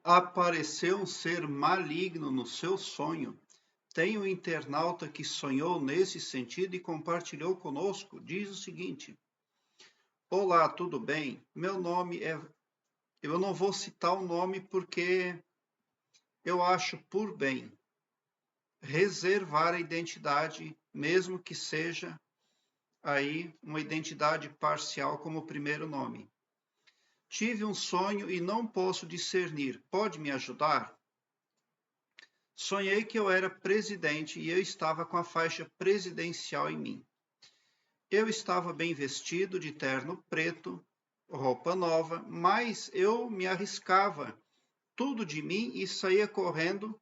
Apareceu um ser maligno no seu sonho. Tem um internauta que sonhou nesse sentido e compartilhou conosco. Diz o seguinte: Olá, tudo bem? Meu nome é. Eu não vou citar o nome porque eu acho por bem reservar a identidade, mesmo que seja aí uma identidade parcial como o primeiro nome. Tive um sonho e não posso discernir. Pode me ajudar? Sonhei que eu era presidente e eu estava com a faixa presidencial em mim. Eu estava bem vestido, de terno preto, roupa nova, mas eu me arriscava tudo de mim e saía correndo,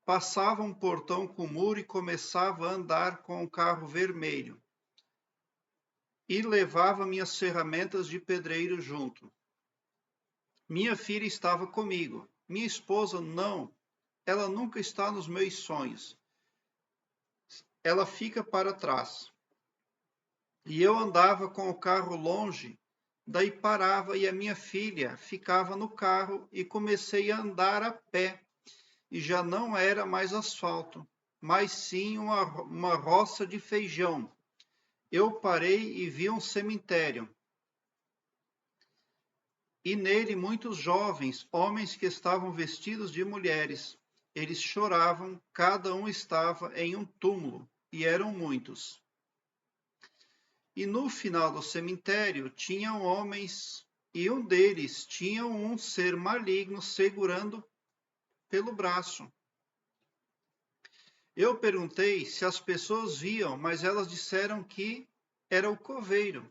passava um portão com muro e começava a andar com um carro vermelho. E levava minhas ferramentas de pedreiro junto. Minha filha estava comigo. Minha esposa não. Ela nunca está nos meus sonhos. Ela fica para trás. E eu andava com o carro longe, daí parava e a minha filha ficava no carro e comecei a andar a pé. E já não era mais asfalto, mas sim uma roça de feijão. Eu parei e vi um cemitério. E nele muitos jovens, homens que estavam vestidos de mulheres. Eles choravam, cada um estava em um túmulo, e eram muitos. E no final do cemitério tinham homens, e um deles tinha um ser maligno segurando pelo braço. Eu perguntei se as pessoas viam, mas elas disseram que era o coveiro.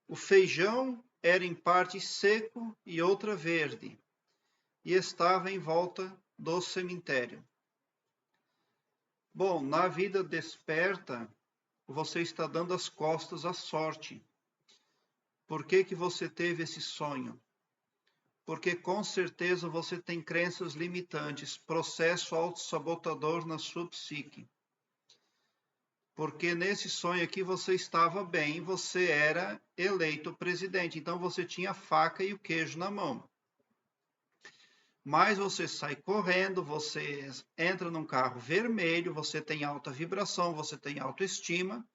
O feijão era em parte seco e outra verde, e estava em volta do cemitério. Bom, na vida desperta, você está dando as costas à sorte. Por que que você teve esse sonho? Porque com certeza você tem crenças limitantes, processo autossabotador na sua psique. Porque nesse sonho aqui você estava bem, você era eleito presidente, então você tinha a faca e o queijo na mão. Mas você sai correndo, você entra num carro vermelho, você tem alta vibração, você tem autoestima,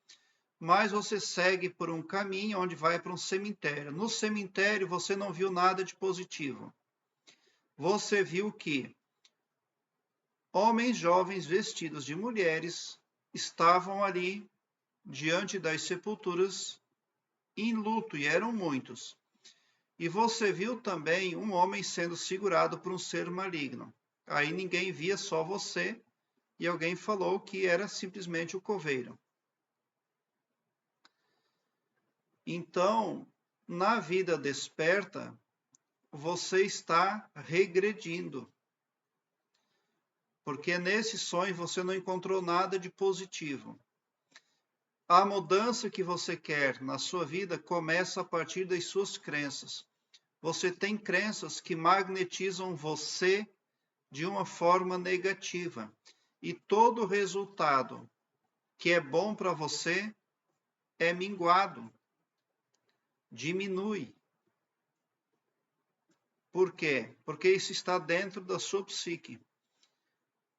mas você segue por um caminho onde vai para um cemitério. No cemitério você não viu nada de positivo. Você viu que homens jovens vestidos de mulheres estavam ali diante das sepulturas em luto, e eram muitos. E você viu também um homem sendo segurado por um ser maligno. Aí ninguém via, só você, e alguém falou que era simplesmente o coveiro. Então, na vida desperta, você está regredindo. Porque nesse sonho você não encontrou nada de positivo. A mudança que você quer na sua vida começa a partir das suas crenças. Você tem crenças que magnetizam você de uma forma negativa. E todo resultado que é bom para você é minguado, diminui. Por quê? Porque isso está dentro da sua psique.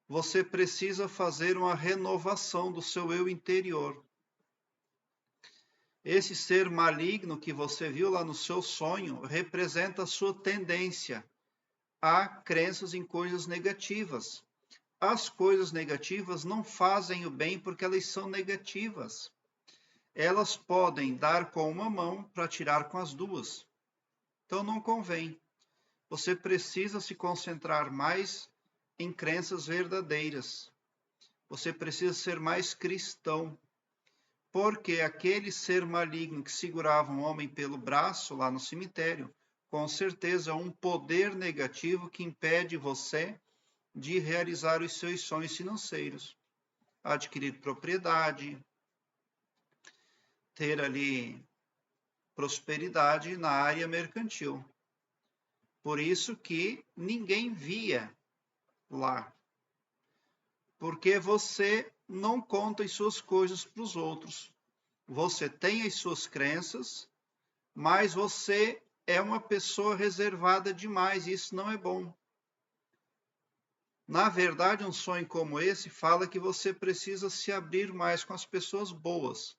Você precisa fazer uma renovação do seu eu interior. Esse ser maligno que você viu lá no seu sonho representa a sua tendência a crenças em coisas negativas. As coisas negativas não fazem o bem porque elas são negativas. Elas podem dar com uma mão para tirar com as duas. Então não convém. Você precisa se concentrar mais em crenças verdadeiras. Você precisa ser mais cristão. Porque aquele ser maligno que segurava um homem pelo braço lá no cemitério, com certeza é um poder negativo que impede você de realizar os seus sonhos financeiros. Adquirir propriedade, ter ali prosperidade na área mercantil. Por isso que ninguém via lá. Porque você não conta as suas coisas para os outros. Você tem as suas crenças, mas você é uma pessoa reservada demais, e isso não é bom. Na verdade, um sonho como esse fala que você precisa se abrir mais com as pessoas boas.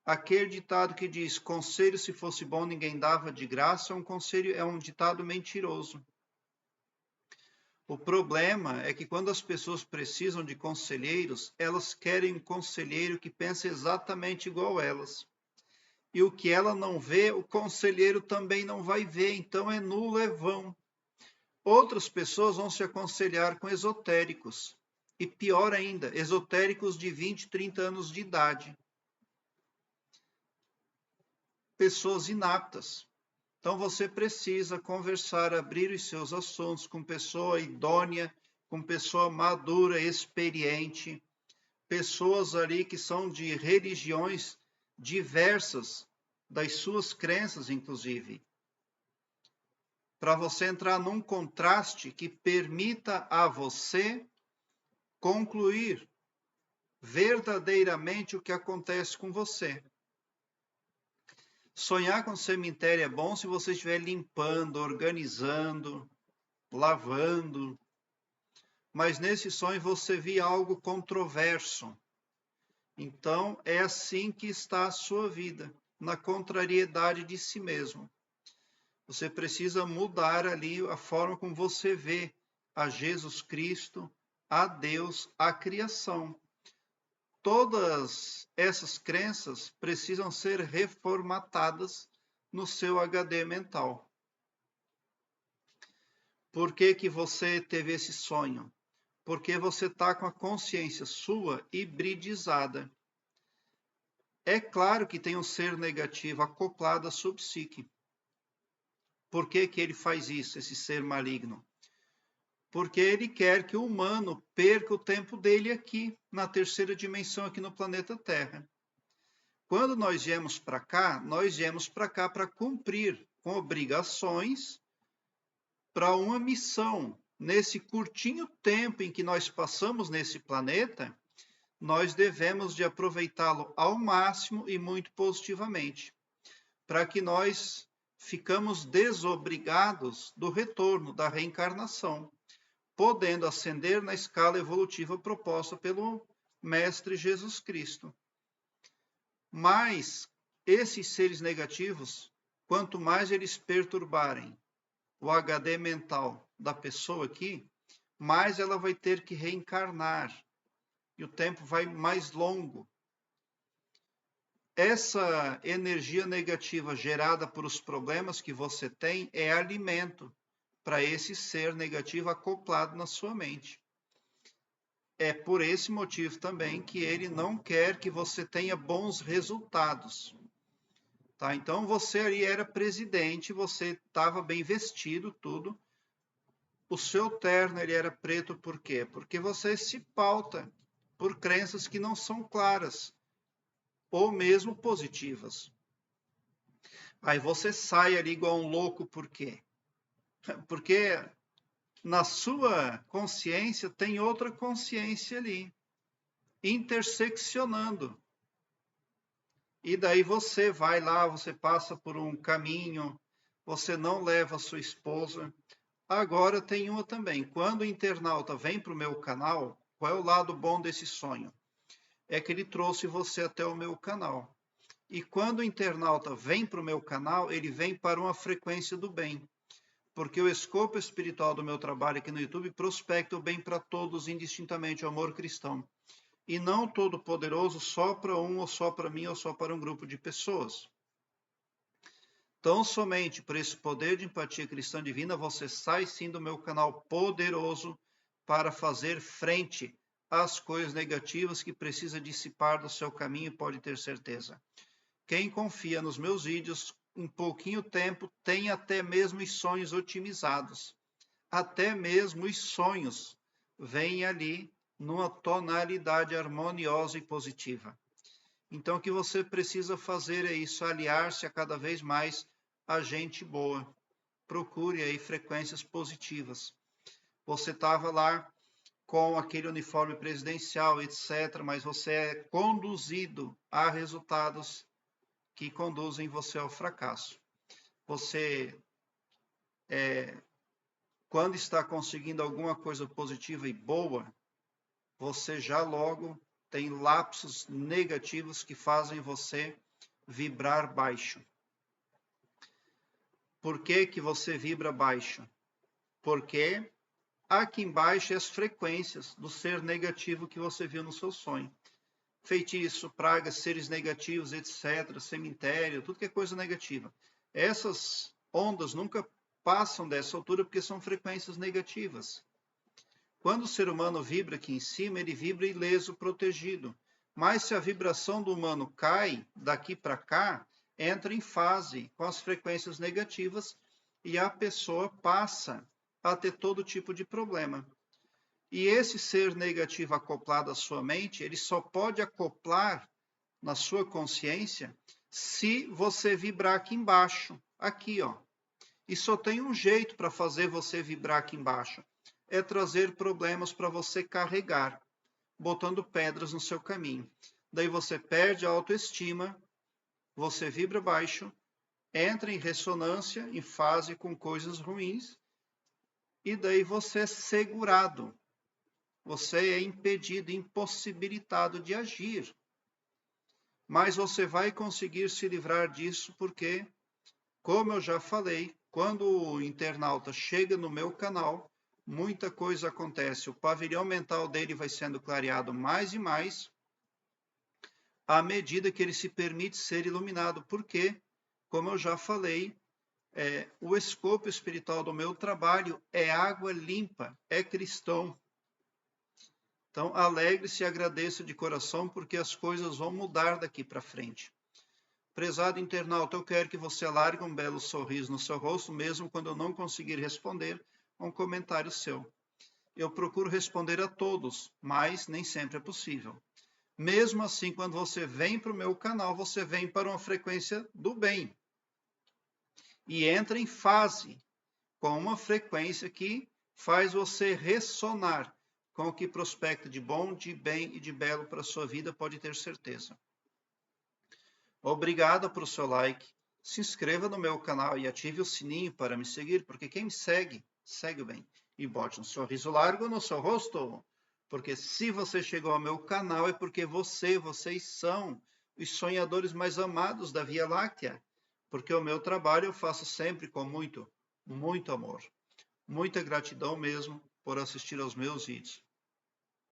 Aquele ditado que diz, conselho se fosse bom ninguém dava de graça, é um ditado mentiroso. O problema é que quando as pessoas precisam de conselheiros, elas querem um conselheiro que pense exatamente igual elas. E o que ela não vê, o conselheiro também não vai ver, então é nulo, é vão. Outras pessoas vão se aconselhar com esotéricos. E pior ainda, esotéricos de 20, 30 anos de idade. Pessoas inaptas. Então você precisa conversar, abrir os seus assuntos com pessoa idônea, com pessoa madura, experiente, pessoas ali que são de religiões diversas, das suas crenças, inclusive, para você entrar num contraste que permita a você concluir verdadeiramente o que acontece com você. Sonhar com cemitério é bom se você estiver limpando, organizando, lavando, mas nesse sonho você via algo controverso. Então é assim que está a sua vida, na contrariedade de si mesmo. Você precisa mudar ali a forma como você vê a Jesus Cristo, a Deus, a criação. Todas essas crenças precisam ser reformatadas no seu HD mental. Por que que você teve esse sonho? Porque você está com a consciência sua hibridizada. É claro que tem um ser negativo acoplado à sua psique. Por que que ele faz isso, esse ser maligno? Porque ele quer que o humano perca o tempo dele aqui, na terceira dimensão, aqui no planeta Terra. Quando nós viemos para cá para cumprir com obrigações para uma missão. Nesse curtinho tempo em que nós passamos nesse planeta, nós devemos de aproveitá-lo ao máximo e muito positivamente, para que nós ficamos desobrigados do retorno, da reencarnação, podendo ascender na escala evolutiva proposta pelo Mestre Jesus Cristo. Mas esses seres negativos, quanto mais eles perturbarem o HD mental da pessoa aqui, mais ela vai ter que reencarnar. E o tempo vai mais longo. Essa energia negativa gerada por os problemas que você tem é alimento para esse ser negativo acoplado na sua mente. É por esse motivo também que ele não quer que você tenha bons resultados. Tá? Então você ali era presidente, você estava bem vestido, tudo. O seu terno ele era preto por quê? Porque você se pauta por crenças que não são claras ou mesmo positivas. Aí você sai ali igual um louco, por quê? Porque na sua consciência tem outra consciência ali, interseccionando. E daí você vai lá, você passa por um caminho, você não leva a sua esposa. Agora tem uma também. Quando o internauta vem para o meu canal, qual é o lado bom desse sonho? É que ele trouxe você até o meu canal. E quando o internauta vem para o meu canal, ele vem para uma frequência do bem. Porque o escopo espiritual do meu trabalho aqui no YouTube prospecta o bem para todos, indistintamente, o amor cristão. E não todo poderoso só para um, ou só para mim, ou só para um grupo de pessoas. Tão somente por esse poder de empatia cristã divina, você sai sim do meu canal poderoso para fazer frente às coisas negativas que precisa dissipar do seu caminho, pode ter certeza. Quem confia nos meus vídeos, um pouquinho tempo, tem até mesmo os sonhos otimizados. Até mesmo os sonhos vêm ali numa tonalidade harmoniosa e positiva. Então, o que você precisa fazer é isso, aliar-se a cada vez mais a gente boa. Procure aí frequências positivas. Você estava lá com aquele uniforme presidencial, etc., mas você é conduzido a resultados que conduzem você ao fracasso. você, quando está conseguindo alguma coisa positiva e boa, você já logo tem lapsos negativos que fazem você vibrar baixo. Por que que você vibra baixo? Porque aqui embaixo é as frequências do ser negativo que você viu no seu sonho. Feitiço, pragas, seres negativos, etc., cemitério, tudo que é coisa negativa. Essas ondas nunca passam dessa altura porque são frequências negativas. Quando o ser humano vibra aqui em cima, ele vibra ileso, protegido. Mas se a vibração do humano cai daqui para cá, entra em fase com as frequências negativas e a pessoa passa a ter todo tipo de problema. E esse ser negativo acoplado à sua mente, ele só pode acoplar na sua consciência se você vibrar aqui embaixo, aqui, ó. E só tem um jeito para fazer você vibrar aqui embaixo, é trazer problemas para você carregar, botando pedras no seu caminho. Daí você perde a autoestima, você vibra baixo, entra em ressonância, em fase com coisas ruins, e daí você é segurado. Você é impedido, impossibilitado de agir. Mas você vai conseguir se livrar disso porque, como eu já falei, quando o internauta chega no meu canal, muita coisa acontece. O pavilhão mental dele vai sendo clareado mais e mais à medida que ele se permite ser iluminado. Porque, como eu já falei, o escopo espiritual do meu trabalho é água limpa, é cristão. Então, alegre-se e agradeça de coração, porque as coisas vão mudar daqui para frente. Prezado internauta, eu quero que você largue um belo sorriso no seu rosto, mesmo quando eu não conseguir responder a um comentário seu. Eu procuro responder a todos, mas nem sempre é possível. Mesmo assim, quando você vem para o meu canal, você vem para uma frequência do bem. E entra em fase com uma frequência que faz você ressonar com o que prospecta de bom, de bem e de belo para a sua vida, pode ter certeza. Obrigado por seu like, se inscreva no meu canal e ative o sininho para me seguir, porque quem me segue, segue o bem. E bote um sorriso largo no seu rosto, porque se você chegou ao meu canal é porque vocês são os sonhadores mais amados da Via Láctea, porque o meu trabalho eu faço sempre com muito amor. Muita gratidão mesmo por assistir aos meus vídeos.